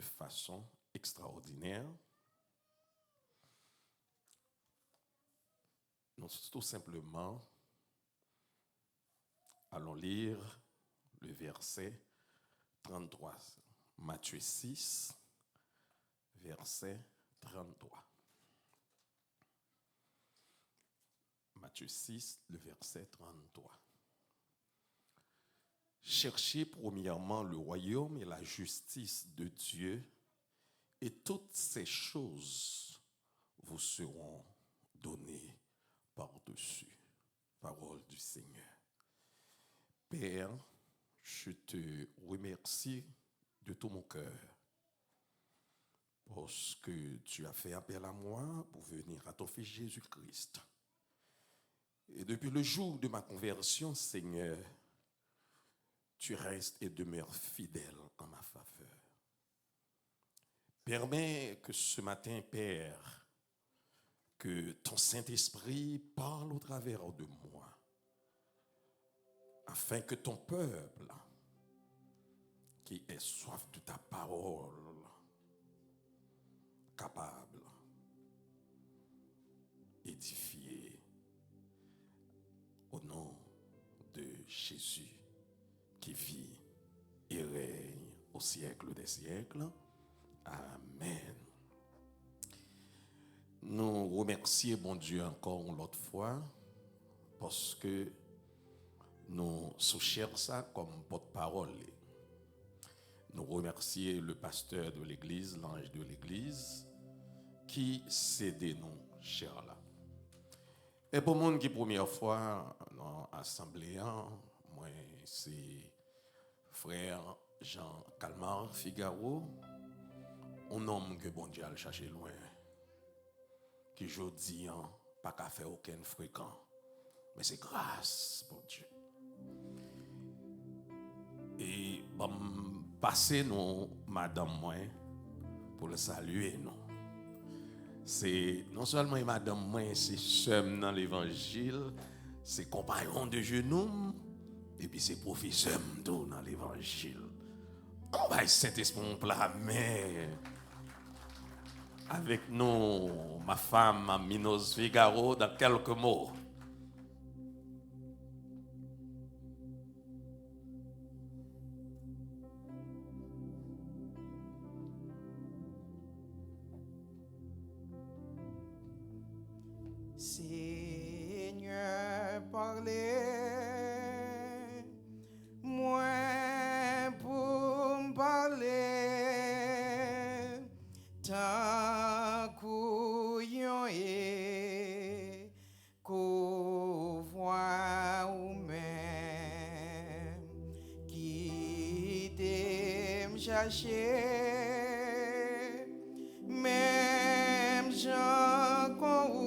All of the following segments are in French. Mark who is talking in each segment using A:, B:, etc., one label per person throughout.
A: façon extraordinaire. Nous tout simplement allons lire le verset 33. Matthieu 6, verset 33. Matthieu 6, le verset 33. Cherchez premièrement le royaume et la justice de Dieu, et toutes ces choses vous seront données par-dessus. Parole du Seigneur. Père, je te remercie de tout mon cœur parce que tu as fait appel à moi pour venir à ton Fils Jésus-Christ. Et depuis le jour de ma conversion, Seigneur, tu restes et demeures fidèle en ma faveur. Permets que ce matin, Père, que ton Saint-Esprit parle au travers de moi, afin que ton peuple, qui ait soif de ta parole, capable d'édifier au nom de Jésus, qui vit et règne au siècle des siècles. Amen. Nous remercions bon Dieu encore l'autre fois parce que nous cherchons ça comme porte-parole. Nous remercions le pasteur de l'église, l'ange de l'église, qui cédait nous cher là. Et pour monde qui première fois dans l'assemblée, moi c'est frère Jean Calmar Figaro, un homme que bon Dieu a cherché loin, qui aujourd'hui pas qu'à faire aucun fréquent, mais c'est grâce pour Dieu. Et passer nous madame moi pour le saluer nous. C'est non seulement madame moi, c'est sœur dans l'évangile, c'est compagnon de genoux et puis c'est professeur dans l'évangile. On va Saint-Esprit plat mais avec nous ma femme Minos Figaro dans quelques mots.
B: Seigneur, parlez, moi pour me parler, tant couillon et qu'au voix ou même qui t'aime chercher, même Jean qu'on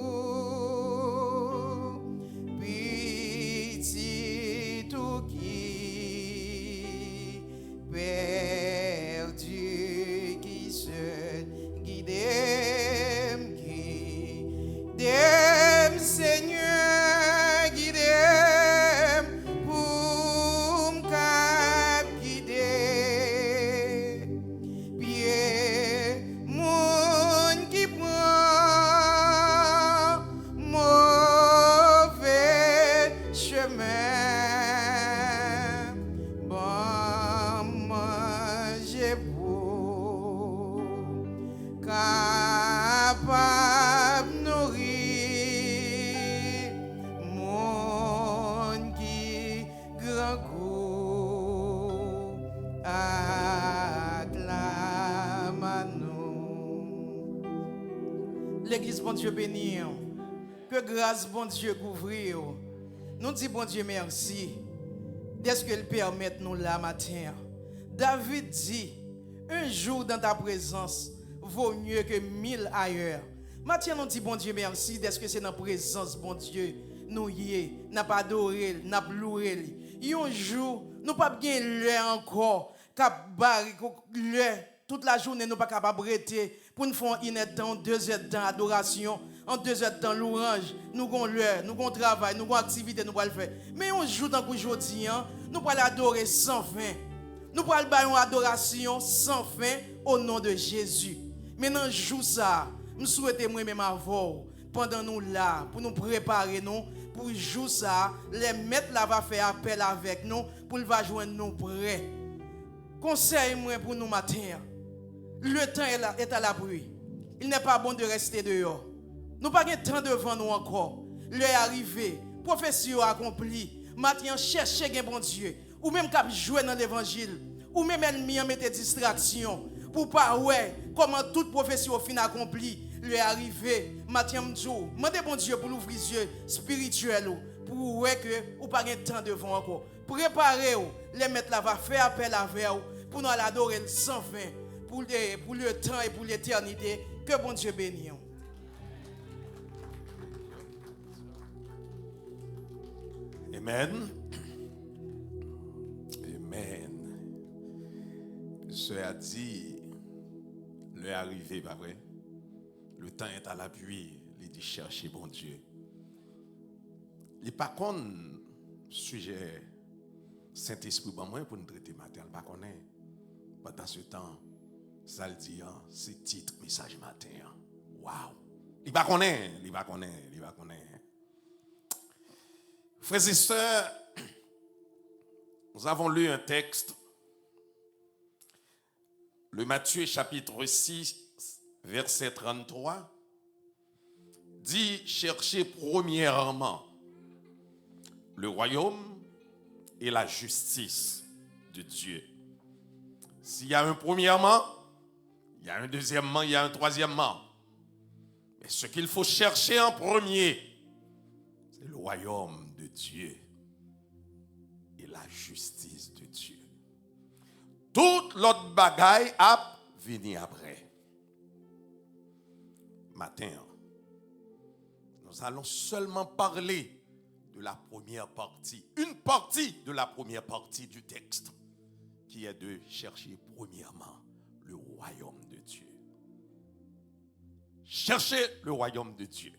B: Seigneur, guide-moi pour me guider. Pied, monde qui prend mauvais chemin. Bon, manger pour capable nourrir mon qui grand coup acclame à nous. L'église bon Dieu béni, que grâce bon Dieu couvrir. Nous disons bon Dieu merci d'est-ce qu'il permet nous là matin. David dit, un jour dans ta présence vaut mieux que 1000 ailleurs. Matin, nous disons bon Dieu merci d'est-ce que c'est dans la présence bon Dieu. Nous y n'a pas adoré, n'a pas loué. Un jour, nous pas bien l'heure encore, cap barri l'heure toute la journée nous pas capable arrêter pour nous faire une temps, 2 heures de temps adoration, en 2 heures de temps louange, nous avons l'heure, nous avons travail, nous avons activité, nous allons le faire. Mais un jour dans aujourd'hui, nous pas l'adorer sans fin. Nous prenons une adoration sans fin au nom de Jésus. Maintenant, jour ça, je souhaite moi-même avant, pendant nous là, pour nous préparer nous, pour jour ça, les maîtres là va faire appel avec nous, pour va joindre nous prêts. Conseille-moi pour nous matin. Le temps est à l'abri. Il n'est pas bon de rester dehors. Nous n'avons pas de temps devant nous encore. L'heure est arrivée. Prophétie accomplie. Maintenant, cherchez un bon Dieu. Ou même qu'à jouer dans l'évangile. Ou même ennemi en mettre distraction. Pour pas ouais comment toute prophétie au fin accomplie. L'heure est arrivée. Maintenant, demandez bon Dieu pour l'ouvrir les yeux spirituels. Pour ouais que ou pas de temps devant encore. Préparez-vous. Les maîtres là va faire appel avec vous. Pour nous l'adorer sans fin. Pour le temps et pour l'éternité. Que bon Dieu bénisse.
A: Amen. Amen. Je a dit, l'heure est arrivée, pas vrai? Le temps est à l'appui. Il dit chercher bon Dieu. Il n'est pas qu'on sujet Saint-Esprit pour moi pour nous traiter matin. Il pas qu'on est. Pendant ce temps, ça le dit, c'est titre message matin. Waouh! Il va connaître, il va connaître. Frères et sœurs, nous avons lu un texte, le Matthieu chapitre 6, verset 33, dit cherchez premièrement le royaume et la justice de Dieu. S'il y a un premièrement, il y a un deuxièmement, il y a un troisièmement. Mais ce qu'il faut chercher en premier, c'est le royaume de Dieu et la justice de Dieu. Toute l'autre bagaille a venir après. Matin, nous allons seulement parler de la première partie, une partie de la première partie du texte, qui est de chercher premièrement le royaume de Dieu. Cherchez le royaume de Dieu.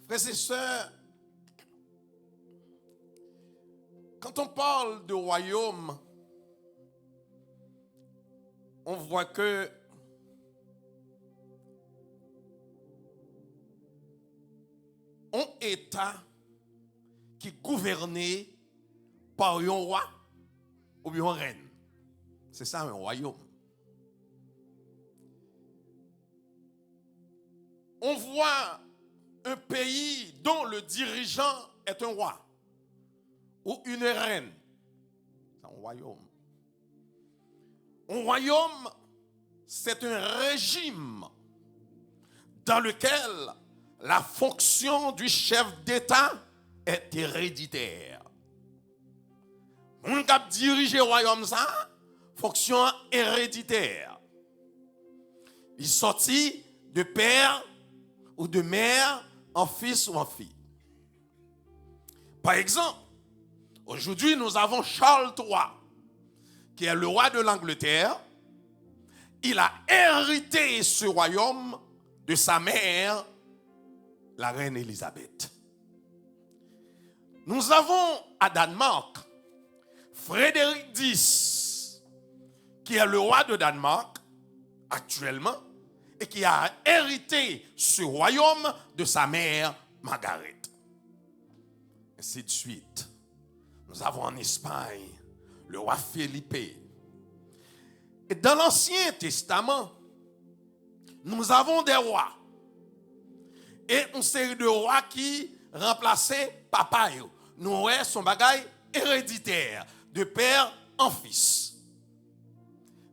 A: Frères et sœurs, quand on parle de royaume, on voit que un État qui est gouverné par un roi ou bien une reine. C'est ça un royaume. On voit un pays dont le dirigeant est un roi ou une reine. C'est un royaume. Un royaume, c'est un régime dans lequel la fonction du chef d'État est héréditaire. On cap diriger le royaume ça, fonction héréditaire. Il sortit de père ou de mère en fils ou en fille. Par exemple, aujourd'hui nous avons Charles III, qui est le roi de l'Angleterre. Il a hérité ce royaume de sa mère, la reine Élisabeth. Nous avons à Danemark Frédéric X, qui est le roi de Danemark actuellement et qui a hérité ce royaume de sa mère Margaret. Ainsi de suite. Nous avons en Espagne le roi Felipe. Et dans l'Ancien Testament, nous avons des rois. Et une série de rois qui remplaçaient papa. Nous avons son bagage héréditaire, de père en fils.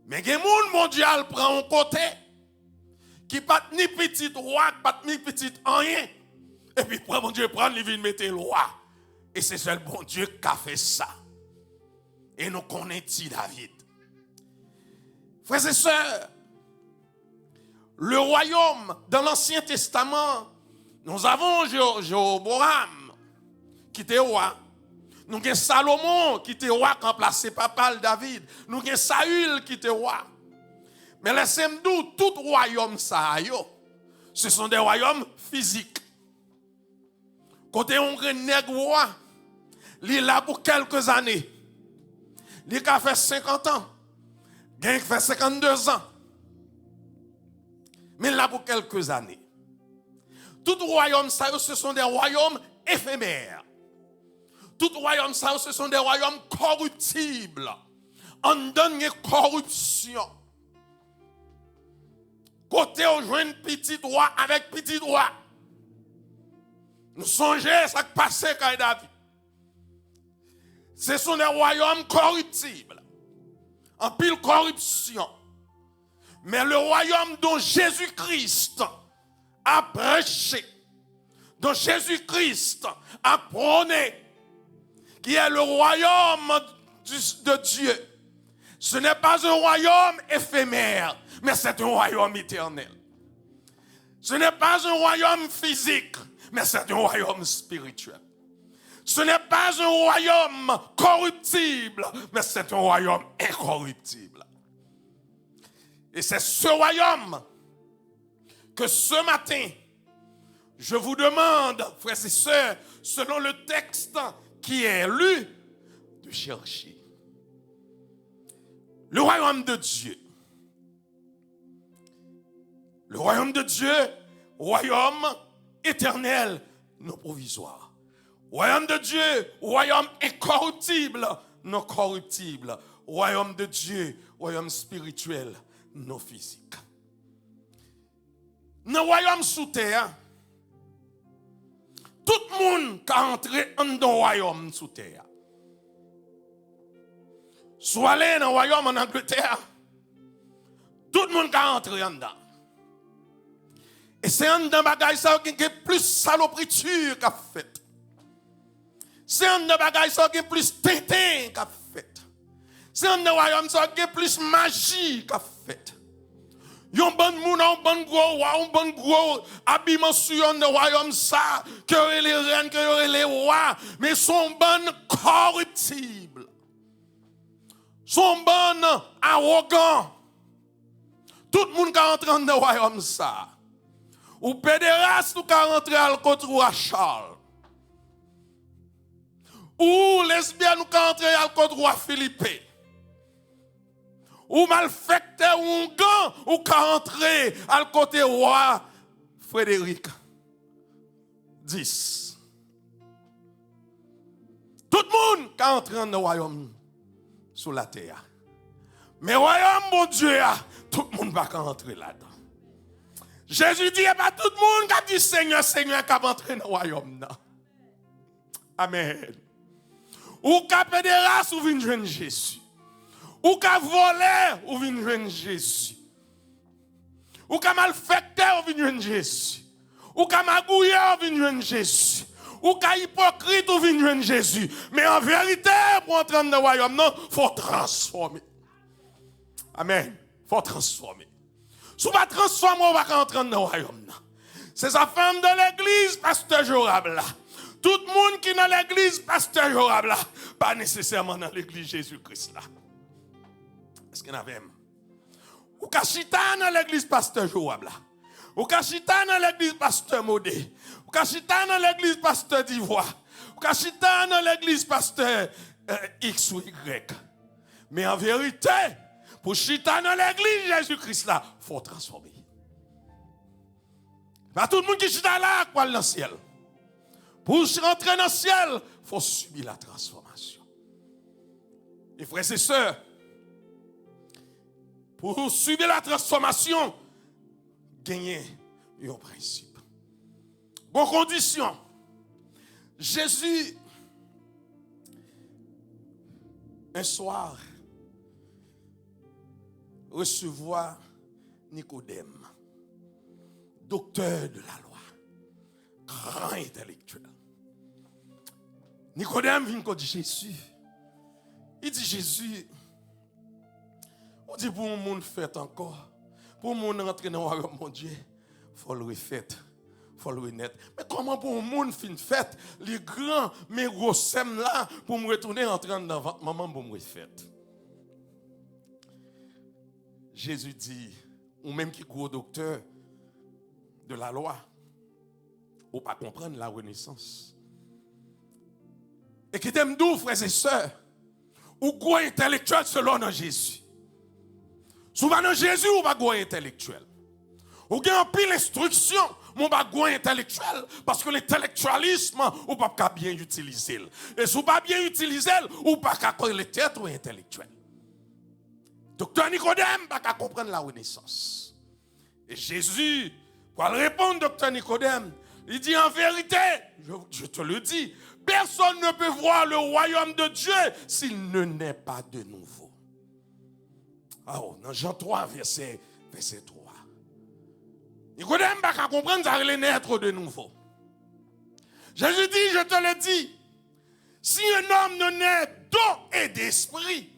A: Mais il y a un monde mondial prend un côté qui pas ni petit roi, pas ni petit rien. Et puis mon Dieu prend, il vient mettre le roi. Et c'est seul bon Dieu qui a fait ça. Et nous connaissons David. Frères et sœurs, le royaume dans l'Ancien Testament, nous avons Jéroboam qui était roi. Nous avons Salomon qui était roi, qui a remplacé papa David. Nous avons Saül qui était roi. Mais laissez-moi dire, tout royaume, ce sont des royaumes physiques. Quand on a un nègre roi, il est là pour quelques années. Il a fait 50 ans. Il a fait 52 ans. Mais là pour quelques années. Tout royaume, ça, ce sont des royaumes éphémères. Tout royaume, ça, ce sont des royaumes corruptibles. En donne corruption. Côté au joint petit roi avec petit roi. Nous songez ça qui passait quand David. Ce sont des royaumes corruptibles. En pile corruption. Mais le royaume dont Jésus-Christ a prêché, dont Jésus-Christ a prôné, qui est le royaume de Dieu, ce n'est pas un royaume éphémère, mais c'est un royaume éternel. Ce n'est pas un royaume physique, mais c'est un royaume spirituel. Ce n'est pas un royaume corruptible, mais c'est un royaume incorruptible. Et c'est ce royaume que ce matin, je vous demande, frères et sœurs, selon le texte qui est lu, de chercher. Le royaume de Dieu. Le royaume de Dieu, royaume éternel, non provisoire. Royaume de Dieu, royaume incorruptible, non corruptible. Royaume de Dieu, royaume spirituel, non physique. Dans le royaume sous terre, tout le monde qui entré dans le royaume sous terre. Soit allé dans le royaume en Angleterre, tout le monde qui entré dedans. Et c'est un des bagages qui a plus salopriture qu'a fait. C'est un des bagages qui a plus tintin qu'a fait. C'est un des royaumes qui a plus magie qu'a fait. Yon bon moun, un bon gros habillement sur le royaume ça, que y les reines, que y les rois, mais son bon corruptible. Son bon arrogant. Tout le monde qui entre dans le royaume ça. Ou pédéraste ou qui rentre à l'autre roi Charles. Ou lesbienne ou qui rentre à l'autre roi Philippe. Ou malfecteur ou un gant ou qui rentre à côté roi Frédéric 10. Tout le monde qui entre dans le royaume sous la terre. Mais le royaume, mon Dieu, tout le monde va entrer là-dedans. Jésus dit, il n'y a pas tout le monde qui a dit Seigneur, Seigneur, qui va entrer dans le royaume. Non. Amen. Ou qui a pédéraste ou vient joindre Jésus. Ou qui a volé ou vient joindre Jésus. Ou qui a malfecteur ou vient joindre Jésus. Ou qui a magouillé ou vient joindre Jésus. Ou qui a hypocrite ou vient joindre Jésus. Mais en vérité, pour entrer dans le royaume, non, il faut transformer. Amen. Il faut transformer. Si on va transformer, on va entrer dans le royaume. C'est sa femme de l'église, pasteur Jorab là. Tout le monde qui est dans l'église, pasteur Jorab là. Pas nécessairement dans l'église Jésus-Christ là. Est-ce qu'il y en a même? Ou kachita dans l'église, pasteur Jorab là. Ou kachita dans l'église, pasteur Modé. Ou kachita dans l'église, pasteur d'Ivoire. Ou kachita dans l'église, pasteur X ou Y. Mais en vérité, pour chita dans l'église Jésus-Christ là, il faut transformer. Pas tout le monde qui chita là, quoi dans le ciel. Pour rentrer dans le ciel, il faut subir la transformation. Et frères et sœurs, pour subir la transformation, gagner un principe. Bonne condition. Jésus, un soir, recevoir Nicodème, docteur de la loi, grand intellectuel. Nicodème vient dire Jésus. Il dit Jésus, on dit pour un monde fait encore, pour un monde rentrer dans le royaume de Dieu, il faut le refaire, il faut le renaître. Mais comment pour un monde fin fait, les grands, mes gros sèmes là, pour me retourner entrer dans votre maman pour me refaire? Jésus dit, ou même qui est gros docteur de la loi, ou pas comprendre la renaissance. Et qui t'aime d'où, frères et sœurs, ou quoi intellectuel selon dans Jésus. Souvent dans Jésus, ou pas quoi intellectuel. Ou bien en pile instruction, mon bagouin intellectuel, parce que l'intellectualisme, ou pas bien utiliser. Et si ou pas bien utiliser, ou pas qu'à connaître être intellectuel. Docteur Nicodème, pas qu'à comprendre la renaissance. Et Jésus, pour répondre, docteur Nicodème, il dit en vérité, je te le dis, personne ne peut voir le royaume de Dieu s'il ne naît pas de nouveau. Alors, dans Jean 3, verset 3. Nicodème n'a pas comprendre, ça allait naître de nouveau. Jésus dit, je te le dis, si un homme ne naît d'eau et d'esprit,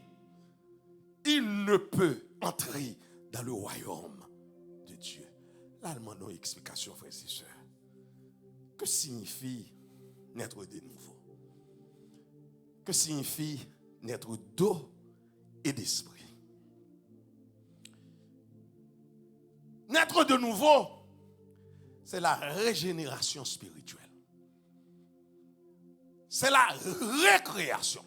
A: il ne peut entrer dans le royaume de Dieu. Là, il demande une explication, frères et sœurs. Que signifie naître de nouveau? Que signifie naître d'eau et d'esprit? Naître de nouveau, c'est la régénération spirituelle. C'est la récréation.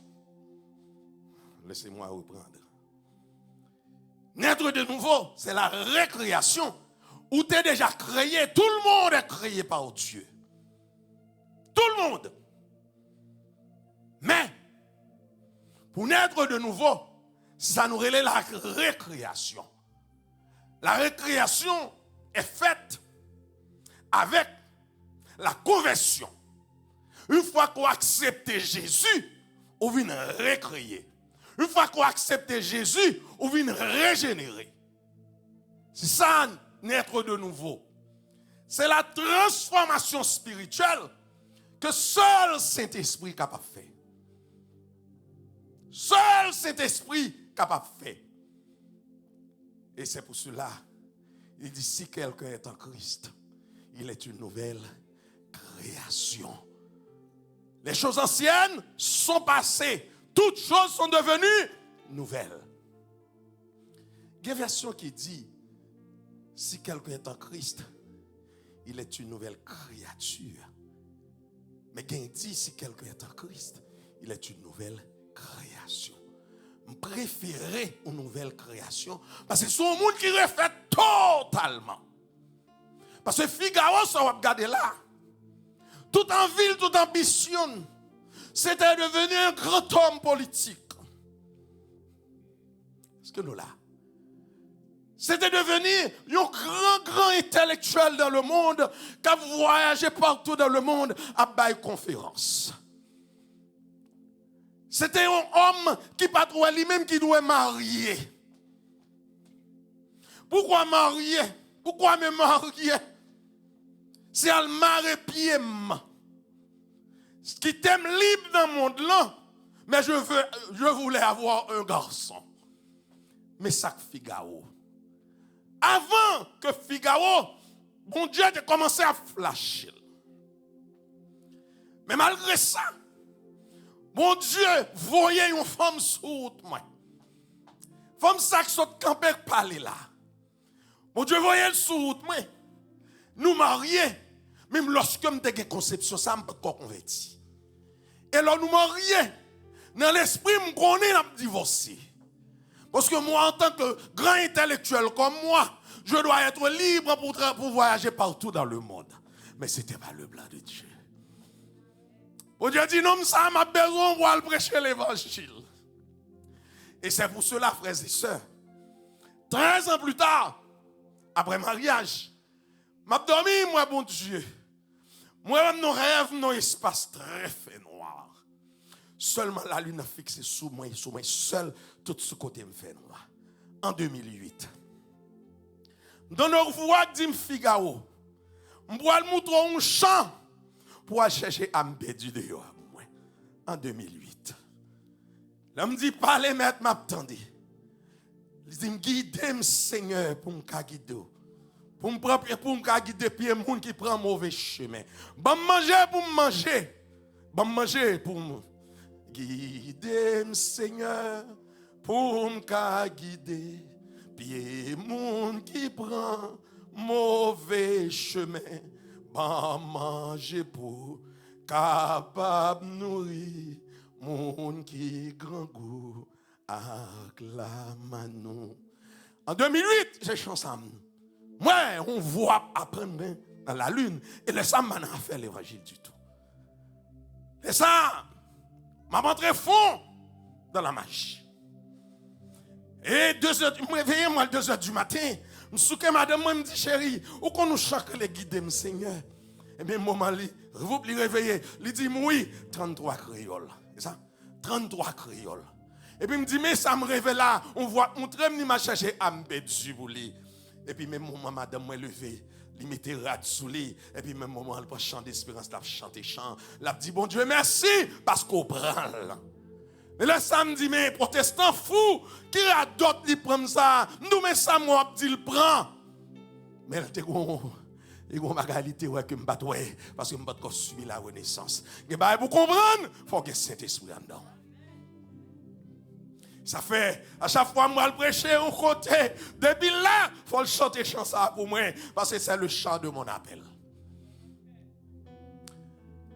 A: Laissez-moi reprendre. Naître de nouveau, c'est la récréation où tu es déjà créé. Tout le monde est créé par Dieu. Tout le monde. Mais, pour naître de nouveau, ça nous relève la récréation. La récréation est faite avec la conversion. Une fois qu'on accepte Jésus, on vient récréer. Une fois qu'on accepte Jésus, on vient régénérer. C'est ça, naître de nouveau. C'est la transformation spirituelle que seul Saint-Esprit est capable de faire. Seul Saint-Esprit est capable de faire. Et c'est pour cela, il dit, si quelqu'un est en Christ, il est une nouvelle création. Les choses anciennes sont passées. Toutes choses sont devenues nouvelles. Il y a une version qui dit, si quelqu'un est en Christ, il est une nouvelle créature. Mais il dit, si quelqu'un est en Christ, il est une nouvelle création. Je préfère une nouvelle création parce que c'est un monde qui refait totalement. Parce que Figaro, ça va regarder là. Tout en ville, tout ambition, c'était devenu un grand homme politique. Est-ce que nous là? C'était devenu un grand intellectuel dans le monde qui a voyagé partout dans le monde à bailler conférence. C'était un homme qui pas trouvé lui-même qui doit marier. Pourquoi marier? Pourquoi me marier? C'est à le marier pied. Qui t'aime libre dans le monde là, mais je voulais avoir un garçon. Mais ça Figaro. Avant que Figaro, bon Dieu a commencé à flasher. Mais malgré ça, bon Dieu voyait une femme sourde, moi. Femme ça qui saute camper parler là. Bon Dieu voyait le sourde, moi. Nous mariés, même lorsque nous avons une conception, ça m'a pas converti. Et là nous mariés, dans l'esprit, nous connaissons divorcer. Parce que moi, en tant que grand intellectuel comme moi, je dois être libre pour voyager partout dans le monde. Mais ce n'était pas le plan de Dieu. Bon Dieu dit, non, ça m'a besoin pour aller prêcher l'évangile. Et c'est pour cela, frères et sœurs, 13 ans plus tard, après mariage, m'a dormi, moi, bon Dieu. Moi, nos rêves, nos espaces très fait noir. Seulement la lune a fixé sous moi, seul, tout ce côté me fait noir. En 2008. Dans nos voix, dit Figaro, je vais montrer un champ pour aller chercher à me perdre dehors. En 2008. Là, me dit, parlez, maître, m'attendez. Il dit, guidez-moi, Seigneur, pour me guider. Pour me guider, puis les gens qui prennent mauvais chemin. Bon manger pour me manger. Bon manger pour me guidez-moi, Seigneur, pour me guider. Puis les gens qui prennent mauvais chemin. Bon manger pour capable nourrir Moun qui grand goût acclame-nous. En 2008, j'ai chanté ça. Moi, on voit apprendre dans la lune et les femmes n'ont pas fait l'évangile du tout. Et ça, m'a rentré fond dans la magie. Et 2h, je me réveille moi 2h du matin, je souke madame, moi me dit chérie, où qu'on nous chaque les guider, Seigneur. Et bien moment vous lui réveiller, lui dit oui, 33 créoles. C'est ça? 33 créoles. Et puis il me dit mais ça me réveille là, on voit montrer me m'a cherché à me du pour lui. Et puis même moment madame moi levé, il mettait rad sous lui et puis même moment elle prend chant d'espérance, l'a chanté chant, l'a dit bon Dieu merci parce qu'on prend. Mais là, ça me dit, mais protestant fou, qui a d'autres qui prennent ça? Nous, mais ça, moi, dit, il prend. Mais là, il y a une bagalité que je ne pas parce que je ne pas subir la renaissance. Et bien, pour comprendre, il faut que le Saint-Esprit soit dedans. Ça fait, à chaque fois, moi, je prêche un côté. Depuis là, il faut le chanter chanson pour moi, parce que c'est le chant de mon appel.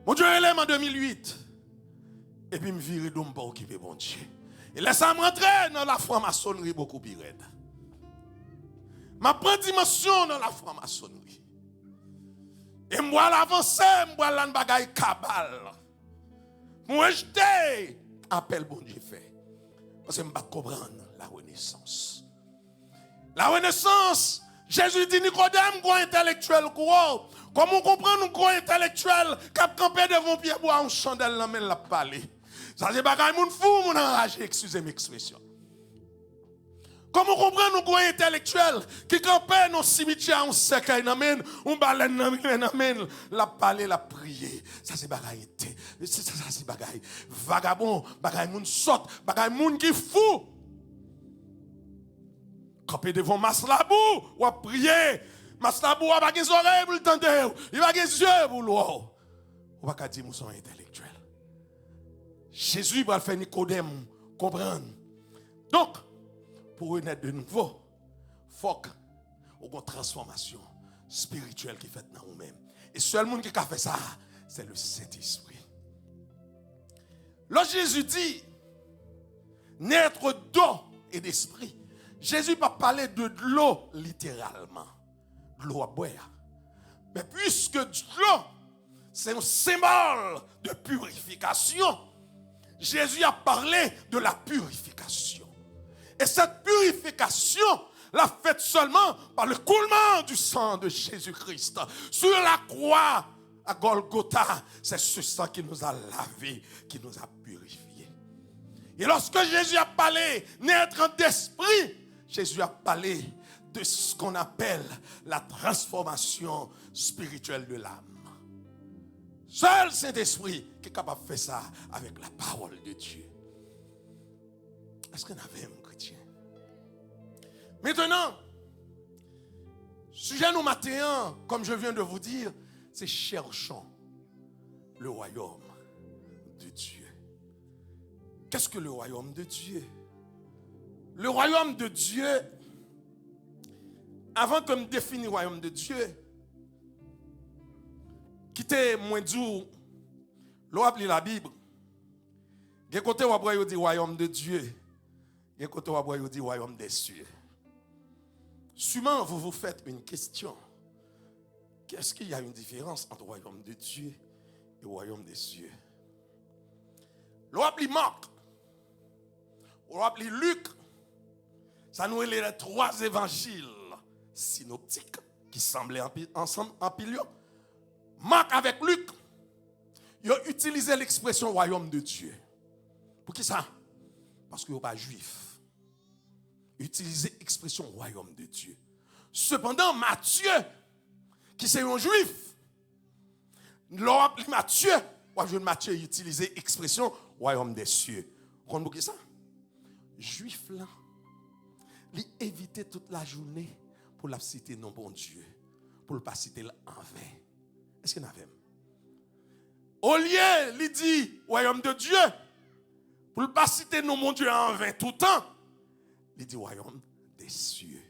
A: Mon Dieu, il est en 2008. Et puis, je me vire d'homme pour occuper mon Dieu. Et laisse moi rentrer dans la franc-maçonnerie beaucoup plus raide. Je prends dimension dans la franc-maçonnerie. Et moi, l'avancer, moi, l'an bagaille cabal. Moi, je t'ai appel bon Dieu fait. Parce que je ne comprends pas la renaissance. La renaissance, Jésus dit Nicodème, gros intellectuel, gros. Comment on comprend nous gros intellectuel qui a campé devant Pierre bois en chandelle la main la parler. Ça c'est bagaille moun fou, moun enragé, excusez mes expressions. Comment on comprend nous gros intellectuel qui campé dans cimetière en cercueil la main, on baleine la main, la parler, la prier. Ça c'est bagaille ça c'est bagaille vagabond, bagaille moun saute, bagaille moun qui fou. Campé devant Maslabou, ou à prier. Maslabou a pas des oreilles pour le tenter, il a pas des yeux pour le voir. On va pas dire nous sommes intellectuels. Jésus va faire Nicodème comprendre. Donc, pour renaître de nouveau, il faut qu'il y ait une transformation spirituelle qui est faite dans nous-mêmes. Et seul monde qui a fait ça, c'est le Saint-Esprit. Lorsque Jésus dit naître d'eau et d'esprit, Jésus n'a pas parlé de l'eau littéralement. De l'eau à boire. Mais puisque l'eau, c'est un symbole de purification, Jésus a parlé de la purification. Et cette purification l'a faite seulement par le coulement du sang de Jésus-Christ. Sur la croix à Golgotha, c'est ce sang qui nous a lavés, qui nous a purifiés. Et lorsque Jésus a parlé naître d'esprit, Jésus a parlé de ce qu'on appelle la transformation spirituelle de l'âme. Seul Saint-Esprit qui est capable de faire ça avec la parole de Dieu. Est-ce qu'on avait un chrétien? Maintenant, sujet nous matin, comme je viens de vous dire, c'est cherchons le royaume de Dieu. Qu'est-ce que le royaume de Dieu? Le royaume de Dieu, avant que je définisse le royaume de Dieu, quittez moins dur, l'on appelle la Bible. Il y a côté où on dit royaume de Dieu, il y a côté où on dit royaume des cieux. Souvent, vous vous faites une question. Qu'est-ce qu'il y a une différence entre le royaume de Dieu et le royaume des cieux? L'on appelle Marc, l'on appelle Luc. Ça nous est les trois évangiles synoptiques qui semblaient ensemble en pilier. Marc avec Luc, ils ont utilisé l'expression royaume de Dieu. Pour qui ça? Parce qu'ils ne sont pas juifs. Utiliser l'expression royaume de Dieu. Cependant, Matthieu, qui c'est un juif, l'on appelé Matthieu, Matthieu utilisé l'expression royaume des cieux. Vous comprenez ça? Juif là, il évitait toute la journée pour la citer non bon Dieu, pour ne pas citer en vain. Est-ce qu'il y en a même? Au lieu, il dit royaume de Dieu, pour ne pas citer non mon Dieu en vain tout le temps, il dit royaume des cieux.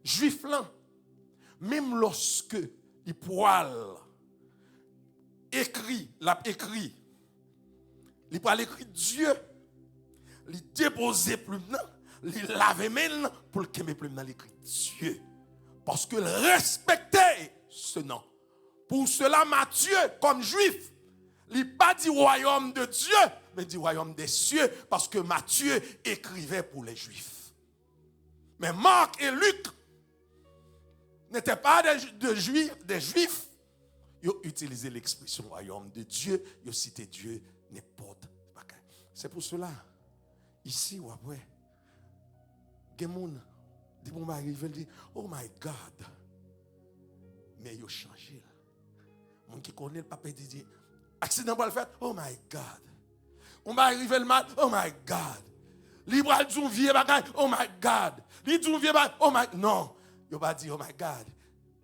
A: Juif là, même lorsque il poil écrit, l'a écrit Il va l'écrire Dieu. Il déposer plume, il laver main pour le mettre plume dans l'écrit Dieu. Parce que respecter ce nom. Pour cela, Matthieu, comme juif, il n'a pas dit royaume de Dieu, mais dit royaume des cieux, parce que Matthieu écrivait pour les juifs. Mais Marc et Luc n'étaient pas des juifs. Ils ont utilisé l'expression royaume de Dieu, ils ont cité Dieu n'importe quoi. C'est pour cela, ici ou après, des gens qui vont arriver et dire, oh my God, mais ils ont changé. Les gens qui connaissent le papa dit, accident pour le faire, oh my God. On va arriver le mal, oh my God. Libre du vieux bagage, oh my God. Libre du vieux bagage, oh my God. Non, il ne va pas dire, oh my God.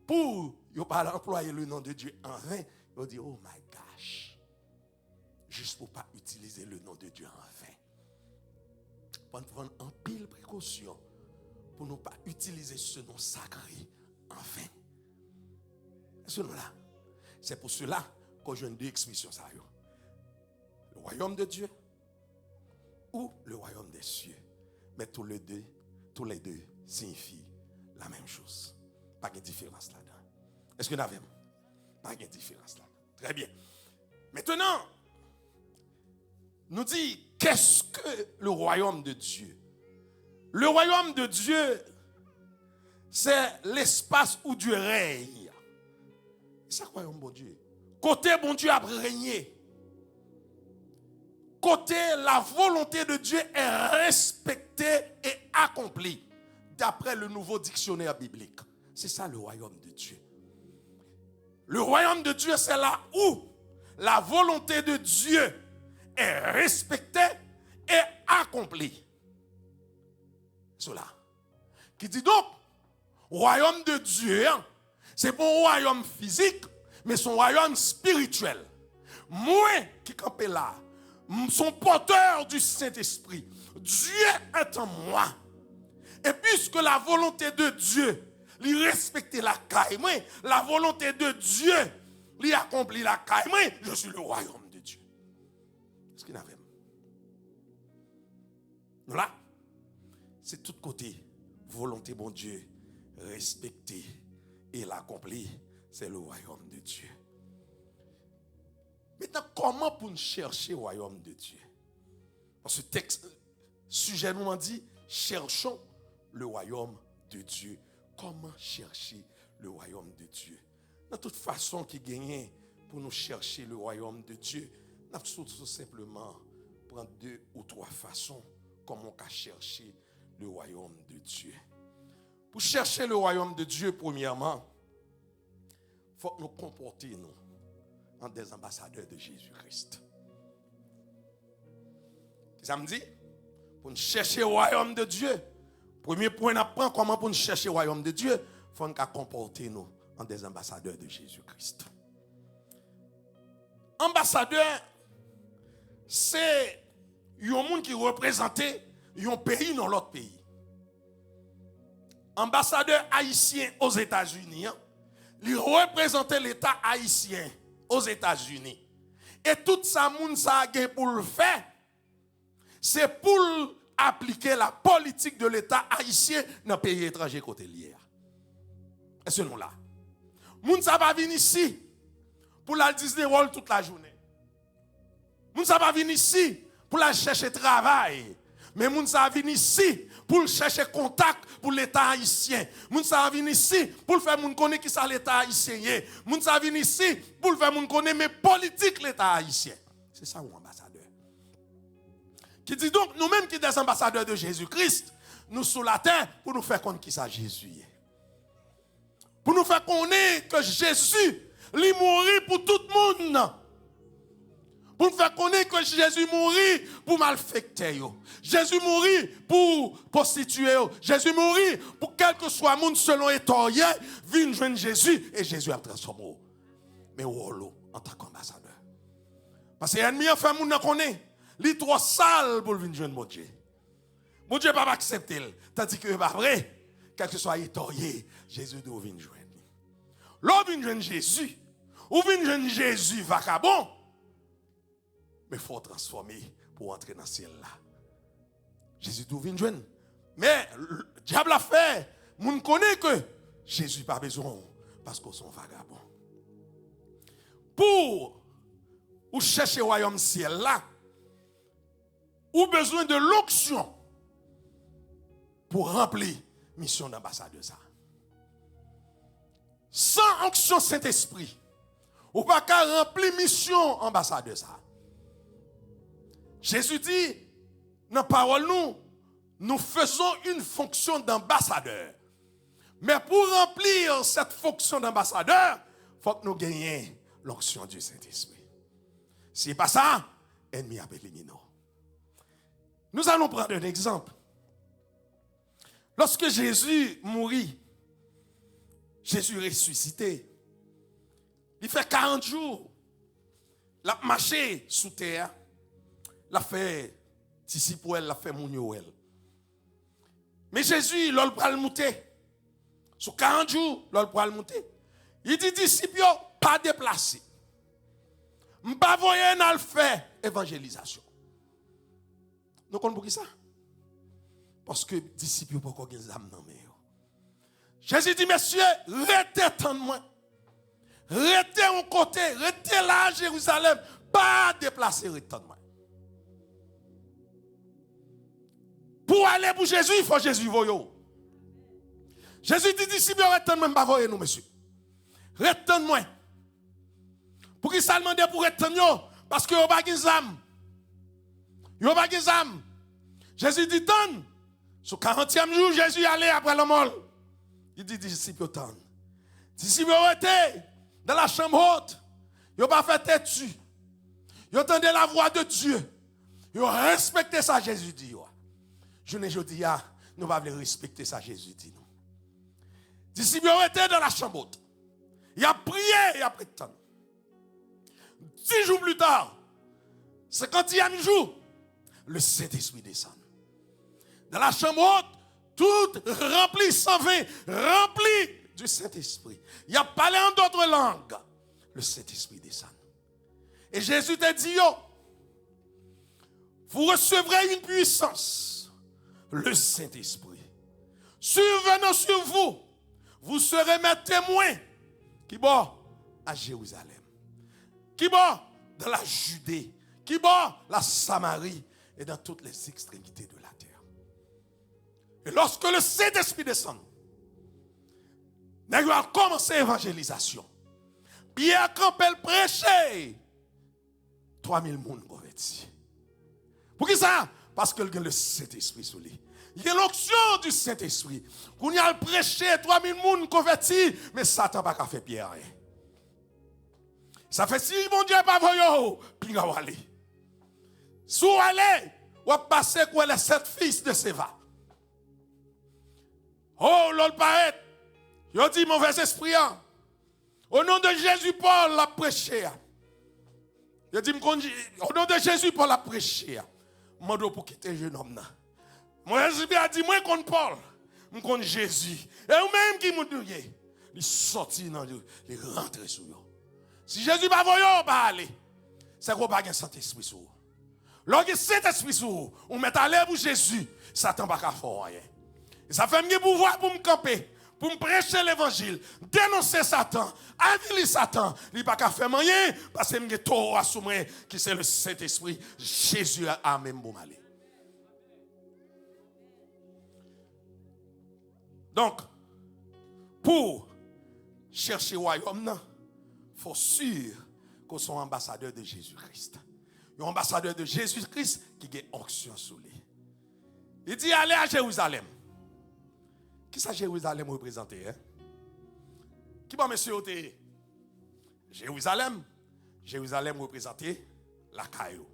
A: Pour ne pas employer le nom de Dieu en vain, il va dire, oh my gosh. Juste pour ne pas utiliser le nom de Dieu en vain. Pour prendre en pile précaution pour ne pas utiliser ce nom sacré en vain. Ce nom-là, c'est pour cela que je donne deux expressions. Le royaume de Dieu ou le royaume des cieux. Mais tous les deux signifient la même chose. Pas de différence là-dedans. Est-ce que nous avons? Pas de différence là. Très bien. Maintenant, nous dit, qu'est-ce que le royaume de Dieu? Le royaume de Dieu, c'est l'espace où Dieu règne. C'est quoi le royaume de Dieu? Côté bon Dieu a régné. Côté la volonté de Dieu est respectée et accomplie. D'après le nouveau dictionnaire biblique. C'est ça le royaume de Dieu. Le royaume de Dieu, c'est là où la volonté de Dieu est respectée et accomplie. Cela. Qui dit donc, royaume de Dieu, c'est pas un royaume physique, mais son royaume spirituel. Moi qui campe là, son porteur du Saint-Esprit, Dieu est en moi. Et puisque la volonté de Dieu, lui respecter la caille, la volonté de Dieu, lui accomplit la caille, je suis le royaume de Dieu. Est-ce qu'il y en avait? Voilà. C'est tout côté. Volonté, bon Dieu, respecter et l'accomplir, c'est le royaume de Dieu. Maintenant, comment pour nous chercher le royaume de Dieu? Dans ce texte, sujet nous dit, cherchons le royaume de Dieu. Comment chercher le royaume de Dieu? De toute façon qui gagne pour nous chercher le royaume de Dieu, nous avons tout simplement prendre 2 ou 3 façons comment on peut chercher le royaume de Dieu. Pour chercher le royaume de Dieu, premièrement, il faut que nous comportions en des ambassadeurs de Jésus-Christ. Ça me dit, pour nous chercher le royaume de Dieu, premier point, on apprend comment pour nous chercher le royaume de Dieu, il faut nous comporter nous en des ambassadeurs de Jésus-Christ. Ambassadeur, c'est un monde qui représente un pays dans l'autre pays. Ambassadeur haïtien aux États-Unis, il représente l'État haïtien aux États-Unis. Et tout ça, moun sa gen pour le faire, c'est pour appliquer la politique de l'État haïtien dans le pays étranger côté lié. Et ce nom-là. Moun sa va venir ici pour la Disney World toute la journée. Moun sa va venir ici pour la chercher travail. Mais moun sa va venir ici pour chercher contact pour l'État haïtien. Moun sa va venir ici pour faire moun connaître qui ça l'État haïtien. Moun sa va venir ici pour faire moun connaître mes politiques l'État haïtien. C'est ça ou ambassadeur. Qui dit donc nous-mêmes qui sommes des ambassadeurs de Jésus-Christ, nous sous la terre pour nous faire connaître qui ça Jésus est. Pour nous faire connaître que Jésus lui mourit pour tout le monde. Pour nous faire connaître que Jésus mourit pour malfecter. Jésus mourit pour prostituer. Jésus mourit pour quel que soit le monde selon étoilé, vienne joindre Jésus et Jésus a transformé. Mais Wolo en tant qu'ambassadeur. Parce que l'ennemi a fait monde connaît, il est trop sale pour venir joindre mon Dieu. Mon Dieu va pas accepter. Tandis que pas vrai, quel que soit étoilé, Jésus doit venir joindre. L'homme vient joindre Jésus, ou vient joindre Jésus vacabon. mais il faut transformer pour entrer dans le ciel là. Jésus tout vient joindre. Mais le diable a fait, moun connaît que Jésus pas besoin parce qu'on sont vagabonds. Pour ou chercher le royaume ciel là, ou besoin de l'onction pour remplir mission d'ambassadeur ça. Sans onction Saint-Esprit, ou pas qu'à remplir mission ambassadeur ça. Jésus dit dans la parole nous faisons une fonction d'ambassadeur. Mais pour remplir cette fonction d'ambassadeur, il faut que nous gagnions l'onction du Saint-Esprit. Si ce n'est pas ça, l'ennemi a éliminé nous. Nous allons prendre un exemple. Lorsque Jésus mourit, Jésus ressuscité, il fait 40 jours, il a marché sous terre, il a fait tisi pour elle, il a fait mounioel. Mais Jésus, il a le monter. Sur 40 jours, il a le monter. Il dit disciples, pas déplacés. Je ne vais pas faire évangélisation. Nous comprenons pour qui ça? Parce que les disciples n'ont pas encore des âmes dans mes. Jésus dit, messieurs, restez tant de moi. Restez au côté, restez là à Jérusalem. Pas déplacer, restez tant de moi. Pour aller pour Jésus, il faut Jésus voyer. Jésus dit, disciples, restez tant de moi, pas voyer nous, monsieur. Restez tant de moi. Pour qui ça demande pour restez tant de moi? Parce que vous n'avez pas de âme. Vous n'avez pas de âme. Jésus dit, tant. Sur 40e jour, Jésus allait après la mort. Il dit, disciples, tant. Disciples étaient dans la chambre haute. Ils n'ont pas fait têtu. Ils entendaient la voix de Dieu. Ils ont respecté ça, Jésus dit. Je ne dis pas, nous ne pouvons pas respecter ça, Jésus dit. Disciples étaient dans la chambre haute. Il a prié et après tant. 10 jours plus tard, 50e jour, le Saint-Esprit descend. Dans la chambre haute, tout rempli, 120, rempli du Saint-Esprit. Il a parlé en d'autres langues. Le Saint-Esprit descend. Et Jésus t'a dit, vous recevrez une puissance, le Saint-Esprit. Survenant sur vous, vous serez mes témoins. Qui va à Jérusalem. Qui va dans la Judée. Qui va la Samarie et dans toutes les extrémités de la terre. Et lorsque le Saint-Esprit descend, nous allons commencer l'évangélisation. Pierre Campbell prêchait. 3000 personnes convertis. Pour qui ça? Parce que le Saint-Esprit sur lui. Il y a l'onction du Saint-Esprit. Qu'on y a prêché 3000 personnes convertis, mais Satan n'a pas fait Pierre. Ça fait si mon Dieu n'est pas voyant, puis on va aller. Si vous allez, vous passez quoi les 7 fils de Séva. Oh, l'autre paraît. Il dit mauvais esprit. Au nom de Jésus, Paul l'a prêché. Il dit au nom de Jésus, Paul l'a prêché. Je demande pour quitter le jeune homme. Moi, Jésus a dit, moi, je connais Paul. Je connais Jésus. Et vous-même qui m'ont dit, il sortit, il rentre sur eux. Si Jésus va voyer, on va aller. C'est qu'on va pas un Saint-Esprit sur vous. Lorsque Saint-Esprit sur vous, on met à l'air pour Jésus, Satan va pas faire rien. Ça fait un pouvoir pour me camper, pour me prêcher l'évangile, dénoncer Satan, aviler Satan. Il n'y a pas qu'à faire rien, parce que je suis assumé que c'est le Saint-Esprit. Jésus a même bon aller. Donc, pour chercher le royaume, il faut sûr qu'on soit ambassadeur de Jésus-Christ. Un ambassadeur de Jésus-Christ qui a onction sur lui. Il dit allez à Jérusalem. Qui ça Jérusalem représenté? Qui va monsieur ôter? Jérusalem. Jérusalem représenté la caillou.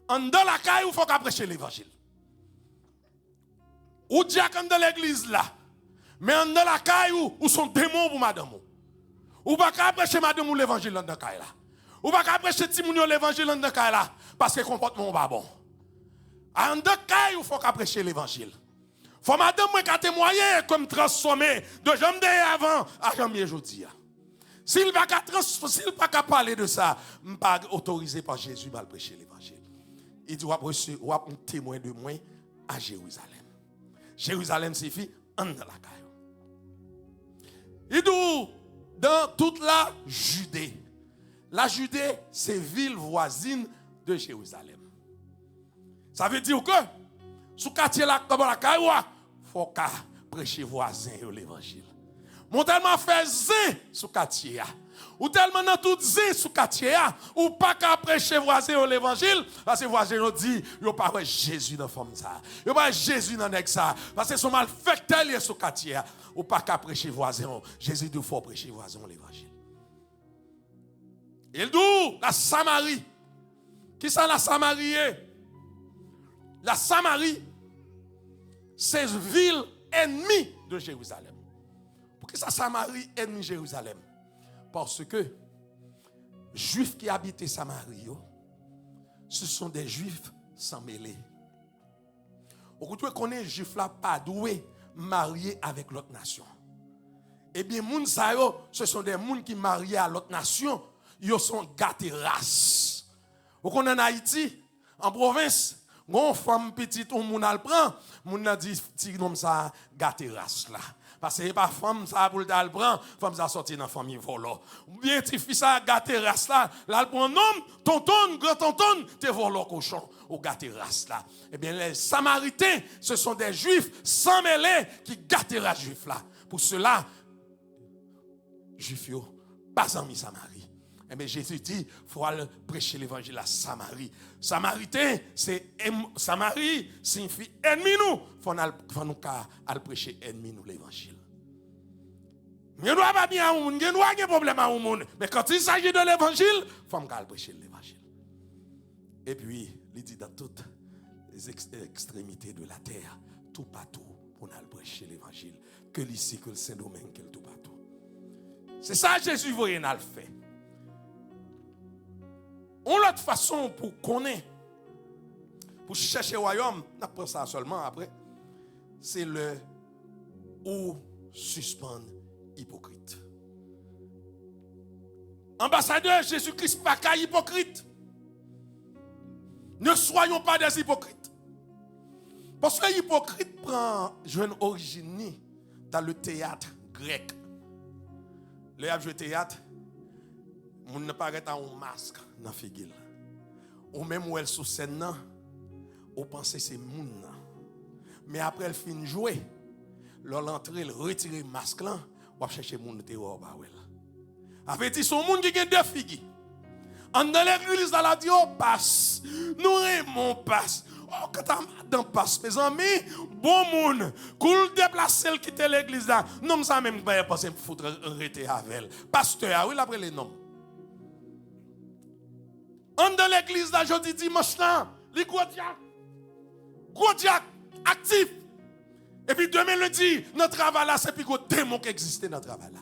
A: En dans la caillou, il faut qu'on prêche l'évangile. Ou diacre dans l'église là. Mais en dans la caillou, où sont démons pour madame. Ou pas qu'à prêcher madame l'évangile dans la caillou là. Ou pas qu'à prêcher Timounio l'évangile dans la caillou là. Parce que le comportement pas bon. En dans la caillou, il faut qu'on prêche l'évangile. Faut madame moi qui témoigner comme transformer de jamais avant à jamais aujourd'hui. S'il pas qu'à parler de ça, je ne suis pas autorisé par Jésus à prêcher l'évangile. Il dit, on va un témoin de moi à Jérusalem. Jérusalem signifie en la caille. Il dit, dans toute la Judée. La Judée, c'est ville voisine de Jérusalem. Ça veut dire que, sous quartier là, comme la caille, il faut prêcher voisin l'évangile. Mon tellement fait zin sous quartier. Ou tellement dans tout zin sous quartier. Ou pas qu'à prêcher voisin l'évangile. Parce que voisin nous dit, yo pas Jésus dans femme ça. Yo pas Jésus dans nèg ça. Parce que son malfaiteur lié sous quartier. Ou pas qu'à prêcher voisin. Jésus dit faut prêcher voisin l'évangile. Il dit la Samarie. Qui ça la Samarie? La Samarie, c'est une ville ennemie de Jérusalem. Pourquoi ça Samarie ennemi Jérusalem? Parce que Juifs qui habitaient Samarie, ce sont des Juifs sans mêlée. Vous connaissez les Juifs là pas doués mariés avec l'autre nation. Eh bien, moun sa yo, ce sont des moun qui mariés à l'autre nation, ils sont gâtés race. Vous connaissez en Haïti, en province, une femme petite, on moun al prend, moun a dit ti nom ça gâté race là. Parce que pas femme ça pour le prendre, femme ça sorti dans famille volo. Ou bien ti fils ça gâté race là, là le prend nom, tonton, grand tonton, te volo cochon ou gâté race là. Eh bien les Samaritains, ce sont des Juifs sans mêlée qui gâté race juif là. Pour cela Juifs yo pas en mi Samarie. Eh bien, Jésus dit, il faut aller prêcher l'évangile à Samarie. Samaritain, c'est Samarie signifie ennemi nous. Il faut nous aller prêcher ennemi nous l'évangile. Mais nous n'avons pas bien nous n'avons pas de problème à nous. Mais quand il s'agit de l'évangile, il faut aller prêcher l'évangile. Et puis, il dit dans toutes les extrémités de la terre, tout partout, pour aller prêcher l'évangile. Que l'ici, que le Saint-Domingue, que le tout partout. C'est ça que Jésus voyait dans le fait. On a l'autre façon pour connaître, pour chercher le royaume, n'a pas ça seulement après, c'est le ou suspendre hypocrite. Ambassadeur Jésus-Christ, pas qu'à hypocrite. Ne soyons pas des hypocrites. Parce que l'hypocrite prend une origine dans le théâtre grec. Le jeu théâtre, on ne paraît pas un masque dans la figure. Ou même où elle sous scène, on pense que c'est moun. Mais après elle finit de jouer, l'entrée, elle retire le masque là, on va chercher moun te robe. Avec dit son moun qui a deux figures. En dans l'église dans la dit on passe. Nous aimons passe. Oh quand madame passe mes amis, bon moun, cool déplacer le quitter l'église là. Non ça même pas penser me foutre arrêter avec elle. Pasteur, oui après les noms. En dans l'église là, jeudi dimanche là, les gros diacre actif. Et puis demain lundi, notre travail là, c'est puis gros démon qui existe dans notre travail là.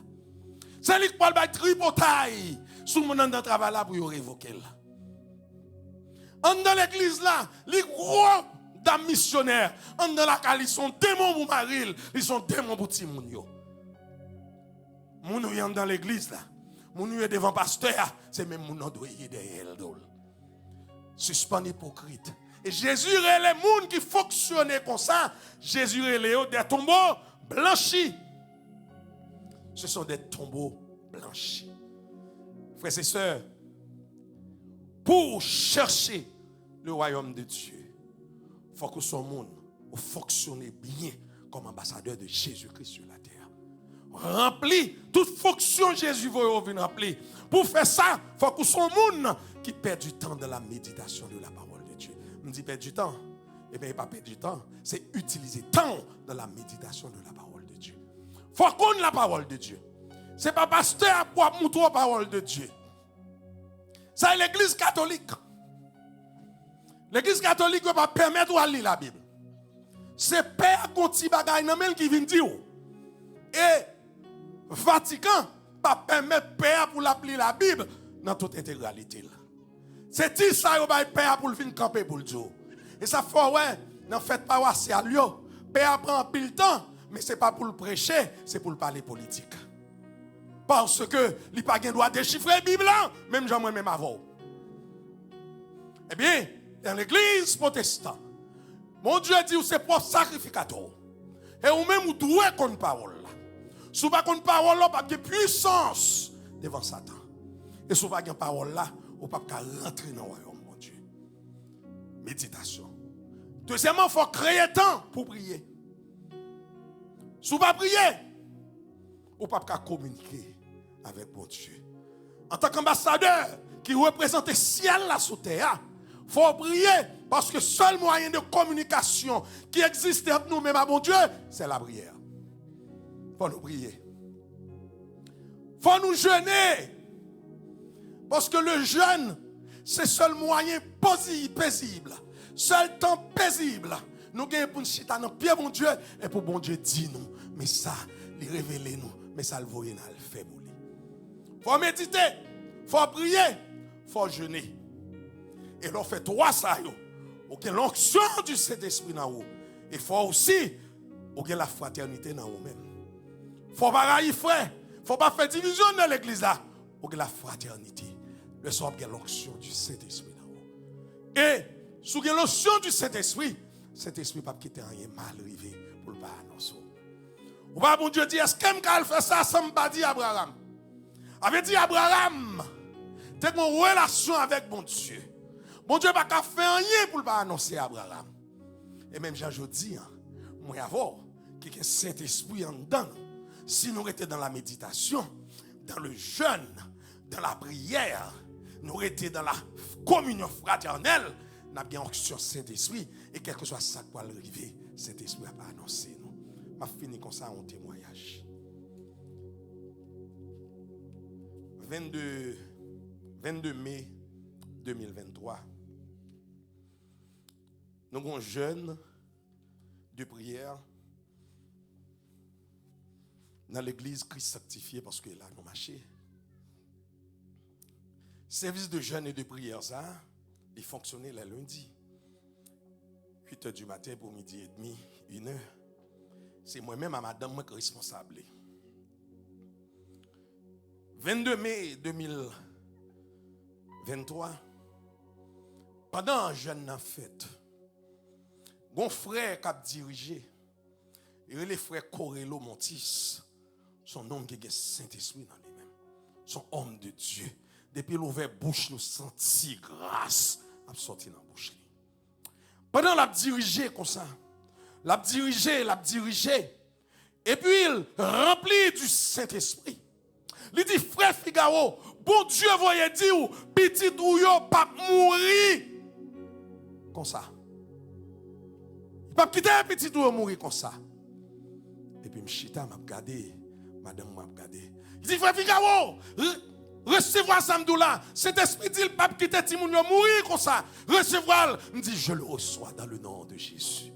A: C'est lui qui parle de tripotaille sous le monde dans le travail là pour révoquer là. En dans l'église là, les gros dames missionnaires, en dans la calle, ils sont démons pour Maril, ils sont démons pour Timoun yo. Moun yo dans l'église là. Moun yo devant pasteur, c'est même moun doit y derrière elle. Suspend hypocrite. Et Jésus est les moun qui fonctionnaient comme ça. Jésus est les des tombeaux blanchis. Ce sont des tombeaux blanchis. Frères et sœurs, pour chercher le royaume de Dieu, il faut que son monde fonctionne bien comme ambassadeur de Jésus-Christ sur la terre. Rempli toute fonction Jésus veut venir remplir. Pour faire ça, il faut que son monde qui perd du temps dans la méditation de la parole de Dieu. On dit perdre du temps. Eh bien, il pas perdre du temps, c'est utiliser temps dans la méditation de la parole de Dieu. Il faut qu'on ait la parole de Dieu. Ce n'est pas pasteur pour montrer la parole de Dieu. C'est l'église catholique. L'église catholique ne va pas permettre de lire la Bible. C'est Père Conti Bagay qui vient dire. Et Vatican pas permettre Père pour l'appeler la Bible dans toute intégralité. C'est dit ça au Père pour venir camper pour le jour. Et ça fait ouais, dans fête paroissiale Père prend pile temps, mais c'est pas pour le prêcher, c'est pour le parler politique. Parce que il pas gain droit déchiffrer la Bible, même j'en même avant. Eh bien, dans l'église protestante, mon Dieu dit que c'est pour sacrificateur. Et ou même ou doit qu'on parole là. Si pas qu'on parole là, pas de puissance devant Satan. Et si pas de parole là, ou pas rentrer dans le royaume, mon Dieu. Méditation. Deuxièmement, il faut créer temps pour prier. Si pas prier, ou pas communiquer avec mon Dieu. En tant qu'ambassadeur qui représente le ciel là sous terre, il faut prier parce que seul moyen de communication qui existe entre nous-mêmes à mon Dieu, c'est la prière. Il faut nous prier. Il faut nous jeûner. Parce que le jeûne, c'est le seul moyen paisible. Seul temps paisible. Nous gagnons pour nous chita dans le pied, mon Dieu, et pour bon Dieu dire nous. Mais ça, il révèle nous. Mais ça, le voyez, il fait pour lui. Il faut méditer. Il faut prier. Il faut jeûner. Et l'on fait trois ça. Il y a l'onction du Saint-Esprit dans vous. Il faut aussi il y a la fraternité dans vous-même. Il ne faut pas railler frère. Il ne faut pas faire division dans l'église là. Il y a la fraternité. Le soir, il y a l'onction du Saint-Esprit dans vous. Et sous l'onction du Saint-Esprit ne va pas quitter rien mal arrivé pour le pas annoncer. Ou pas bon Dieu dit, est-ce qu'elle fait ça sans pas dire Abraham? Avait dit Abraham, tu as une relation avec mon Dieu. Mon Dieu n'a pas fait rien pour le pas annoncer Abraham. Et même Jean dis, moi avant, qu'il y ait Saint-Esprit en dedans, si nous étions dans la méditation, dans le jeûne, dans la prière, nous étions dans la communion fraternelle, nous avons une onction Saint-Esprit, et quel que soit ça qui va arriver, Saint-Esprit n'a pas annoncé nous. Je finis comme ça en témoignage. 22 mai 2023. Nous avons un jeûne de prière dans l'église Christ sanctifié parce que là, nous marchons. Service de jeûne et de prière, ça, il fonctionnait le lundi. 8h du matin pour midi et demi, 1h. C'est moi-même à madame qui est responsable. 22 mai 2023, pendant un jeûne en fête, mon frère qui a dirigé, il est le frère Corello Montis, son homme qui a Saint-Esprit dans lui-même, son homme de Dieu. Depuis l'ouvert bouche, nous senti grâce à sortir dans la bouche. Pendant l'a dirigé comme ça, l'a dirigé. Et puis il remplit du Saint-Esprit. Il dit, frère Figaro, bon Dieu voyait dire, petit ou yo pas mourir comme ça. Il pas quitter petit ou mourir comme ça. Et puis Mchita m'a regardé, madame m'a regardé. Il dit, frère Figaro, recevoir Samdoula, cet esprit dit, le pape quitter Timoun mourir comme ça. Recevoir, me dit, je le reçois dans le nom de Jésus.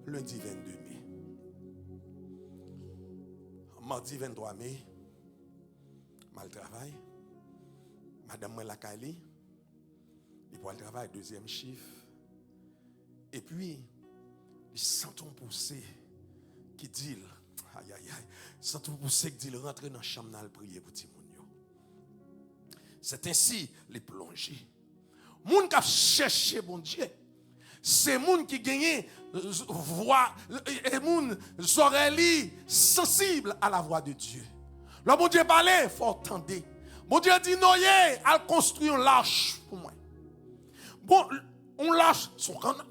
A: Lundi 22 mai. Mardi 23 mai. Mal travail. Madame moi la Kali. Il pour le travail, deuxième chiffre. Et puis, il sent ton poussé qui dit, aïe aïe aïe, sent ton poussé qui dit, rentrer dans la chambre pour prier pour Timounio. C'est ainsi les plongées. Moun qui a cherché bon Dieu, c'est moun qui gagne voix et moun oreilles sensibles à la voix de Dieu. Le bon Dieu parlait, il faut entendre. Bon Dieu dit, noyé, elle construit un lâche pour moi. Bon, on lâche son canot.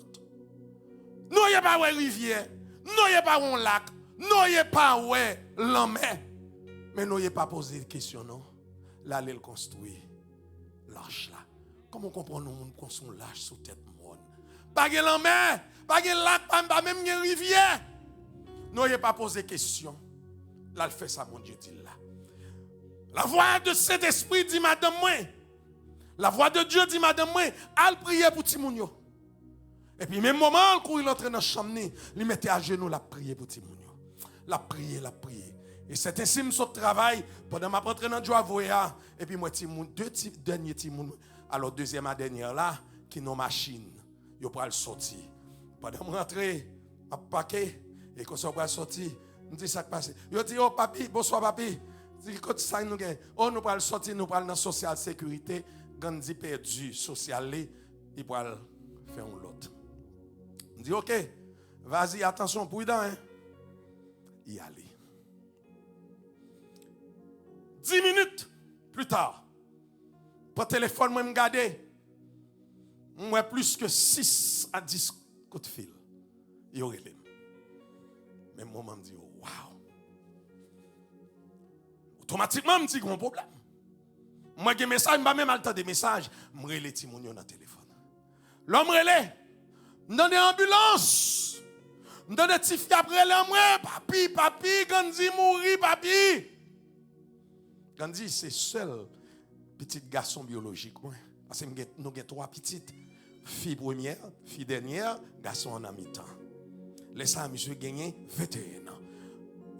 A: Noyé pas une rivière, noyé pas un lac, noyé pas la mer. Mais noyé pas poser de questions, non. Là, il construit lâche là. Comment comprendre nous construit un lâche sous tête monde? Pas de la mer, pas de lac, pas même une rivière. Noyé pas poser de questions. Là, il fait ça, mon Dieu dit là. La voix de cet esprit dit madame moi. La voix de Dieu dit madame moi, elle prier pour Timounio. Et puis même moment où il entre dans la chambre, il mettait à genoux la prier pour Timounio. La prier. Et c'est ainsi que je travaille pendant ma rentrée dans Joie Voya. Et puis moi deux derniers Timoun, alors deuxième à dernière là qui nos machines, yo pour le sortir. Pendant ma rentrée, ma paquet et quand ça va sortir, me dit ça qui passe. Yo dit oh papi, bonsoir papi. Si quand ça nous gagne, oh nous parlons sortir, nous parlons dans social sécurité, Gandhi perdu social, il pourra faire un l'autre. On dit OK, vas-y, attention, prudent, hein. Y aller. 10 minutes plus tard, pour téléphone, moi me garder, moi plus que 6 à 10 coups de fil. Il y aurait les. Mais moi me dit waouh. Automatiquement me dit gros problème. Moi j'ai message, me pas même le temps de message, me relé Timonio dans téléphone. L'homme relé, me donne ambulance. Me donne petit fille après là moi, papi, Gandhi mouri papi. Gandhi c'est seul petit garçon biologique moi parce que nous avons 3 petites. Fille première, fille dernière, garçon en mi-temps. Laissez monsieur gagner 21 ans.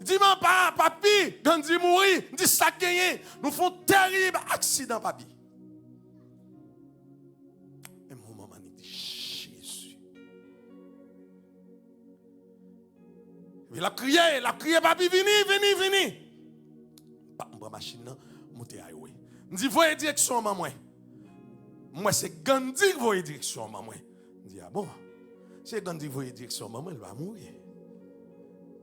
A: Dis-moi pas, papi, Gandhi mourir, dis ça gagner. Nous faisons terrible accident, papi. Et mon maman dit Jésus. Il a crié, papi, vini. Je prends la machine, je monte à highway. Je dis, voyez direction, maman. Moi, c'est Gandhi qui voyait direction, maman. Je dis, ah bon, c'est Gandhi qui voyait direction, maman, elle va mourir.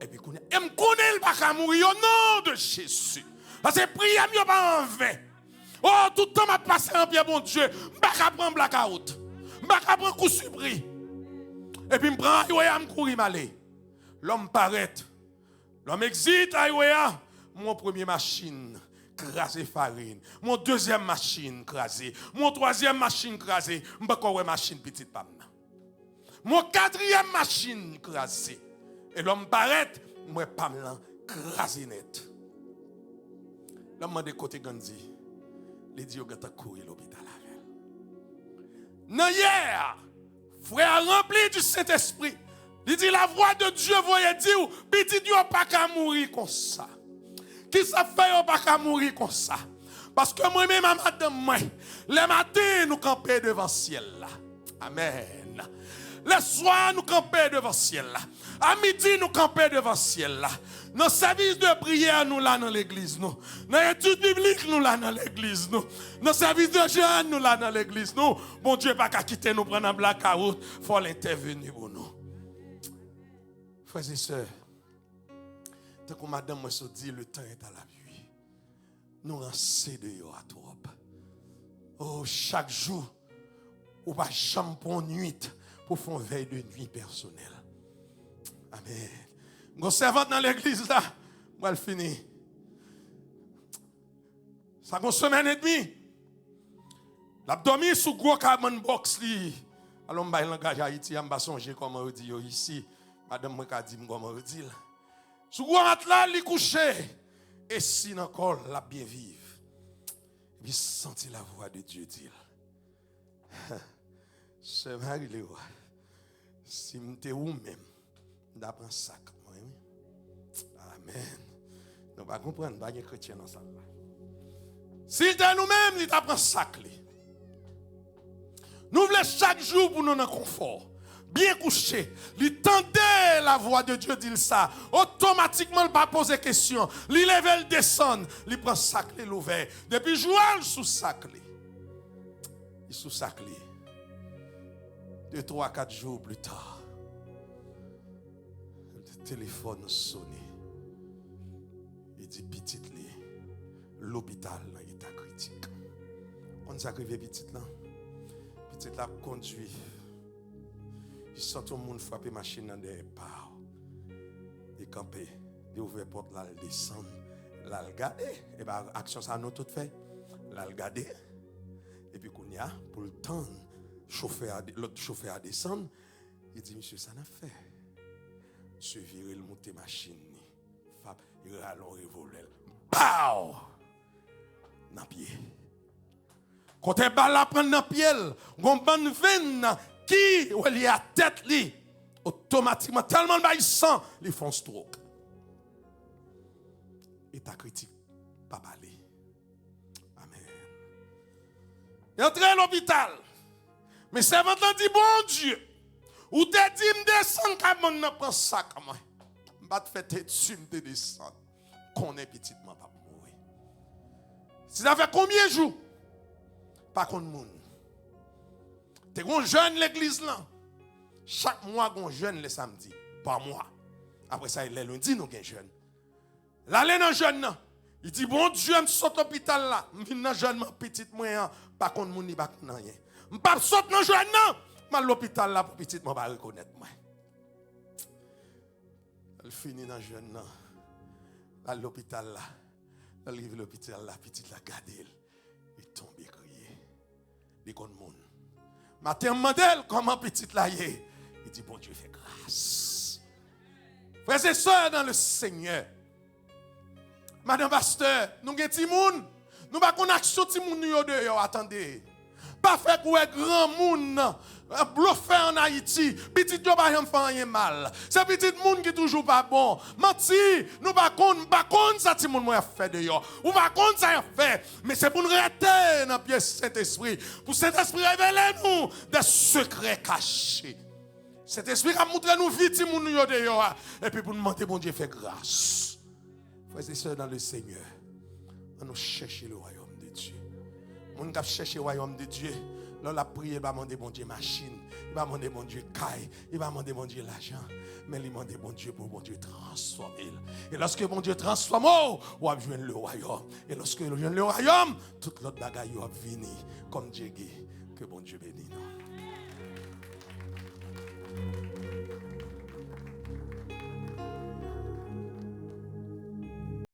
A: Et puis, elle me connaît, elle va mourir au nom de Jésus. Parce que prière, elle pas en vain. Oh, tout le temps, je passe en pied, bon Dieu. Je ne vais pas prendre blackout. Je ne vais pas prendre coup surpris. Et puis, je prends highway, je me courir malé. L'homme paraît. L'homme exit, highway, mon premier machine. Crasé farine. Mon deuxième machine crasé. Mon troisième machine crasé. M'bako machine petite pam. Mon quatrième machine crasé. Et l'homme paraît, moi pam lan crasé net. L'homme de côté Gandhi. Les dieux gata courir l'hôpital avec. Non hier, frère rempli du Saint-Esprit. Il dit la voix de Dieu voyait dire petit Dieu pas qu'à mourir comme ça. Qui ça fait ou pas mourir comme ça? Parce que moi-même, madame, les matins, nous campons devant le ciel. Amen. Les soirs, nous campons devant le ciel. À midi, nous campons devant le ciel. Nos services de prière, nous là dans l'église. Nos études bibliques, nous là dans l'église. Nos services de jeûne, nous là dans l'église. Bon Dieu, pas qu'à quitter nous prendre un blackout. Il faut l'intervenir pour nous. Frères et sœurs, tant que madame me dit le temps est à la pluie. Nous rancés de yo à trop. Oh, chaque jour, ou pas champon nuit pour faire veille de nuit personnelle. Amen. Mon servante dans l'église là, moi elle finit. Ça une semaine et demie. L'abdomen sous gros carbon box li. Alors on va langage Haïti, on va songer comment on dit ici. Madame moi ka dit comment on dit. Sous gros matelas li couché et si encore la bien vivre. Et puis sentir la voix de Dieu dire. C'est Marie Léo. Si m'te ou même d'apprendre sac. Amen. Nous va comprendre pas les chrétiens dans ça. S'il te nous-mêmes, il t'apprend sac. Nous voulons chaque jour pour nous dans confort. Bien couché, il tendait la voix de Dieu dire ça. Automatiquement, il ne va pas poser question. Il lève, il descend, il prend sac, il ouvert. Depuis jouer sous sac. Il sous sac. 2, 3, 4 jours plus tard, le téléphone sonne. Il dit petite l'hôpital est état critique. On s'est arrivé petite là. Petite là conduit. Il sent tout le monde frapper machine dans des pas. Il campé, il ouvre la porte là, il descend, là il regarde. Et bien action ça nous tout fait. Là il regarde. Et puis qu'on y a pour le temps l'autre chauffeur à descendre, il dit monsieur ça n'a fait. Monsieur virer le monter machine. Il râle un revolver. Pow! Dans pied. Quand tu balle la prendre dans pied, on bonne veine qui ou il y a tête li automatiquement tellement de sang, ils font stroke. Et ta critique pas parler. Amen. Il entre à l'hôpital. Mais c'est maintenant dit bon Dieu. Ou te dit me descendre comme on prend ça comme moi. Pas te faire dessus me descendre. Qu'on est petitement pas mourir. Si ça fait combien de jours? Pas contre monde. T'es un jeune l'église là. Chaque mois, un jeune le samedi. Par mois. Après ça, le lundi, nous avons jeune. L'aller dans jeune là. Il dit, bon Dieu, je saute l'hôpital là. Je viens dans jeune, petit moyen. Pas contre monde, pas contre rien. Je ne pas saute dans jeune là. Mais l'hôpital là, pour petit, je ne vais pas reconnaître moi. Elle finit dans jeune là. À l'hôpital là. Elle arrive à l'hôpital là, petit la garde. Il tombe et crié. Il connaît le monde. Matin, modèle, comment petite là y est. Il dit, bon Dieu, fait grâce. Frères et sœurs dans le Seigneur. Madame Pasteur, nous avons des gens. Nous avons une action de gens dehors. Attendez. Pas fait pour grand monde. Bluffé en Haïti. Petit yo pas faire rien mal. C'est petit monde qui toujours pas bon. Menti, nous pas contre ça ti monde moi fait dehors. Ou pas contre ça fait, mais c'est pour nous rester dans pièce Saint-Esprit. Pour Saint-Esprit révéler nous des secrets cachés. Saint-Esprit a montré nous vite monde yo dehors et puis pour nous demander bon Dieu fait grâce. Frères et sœurs dans le Seigneur, on nous chercher le royaume de Dieu. On va chercher le royaume de Dieu. Là, la prière, il va demander bon Dieu machine, il va demander bon Dieu caille, il va demander bon Dieu l'argent, mais il va demander bon Dieu pour bon Dieu transformer. Et lorsque bon Dieu transforme, on va joindre le royaume. Et lorsque on joint le royaume, toute l'autre bagaille va venir comme Dieu. Que bon Dieu bénisse.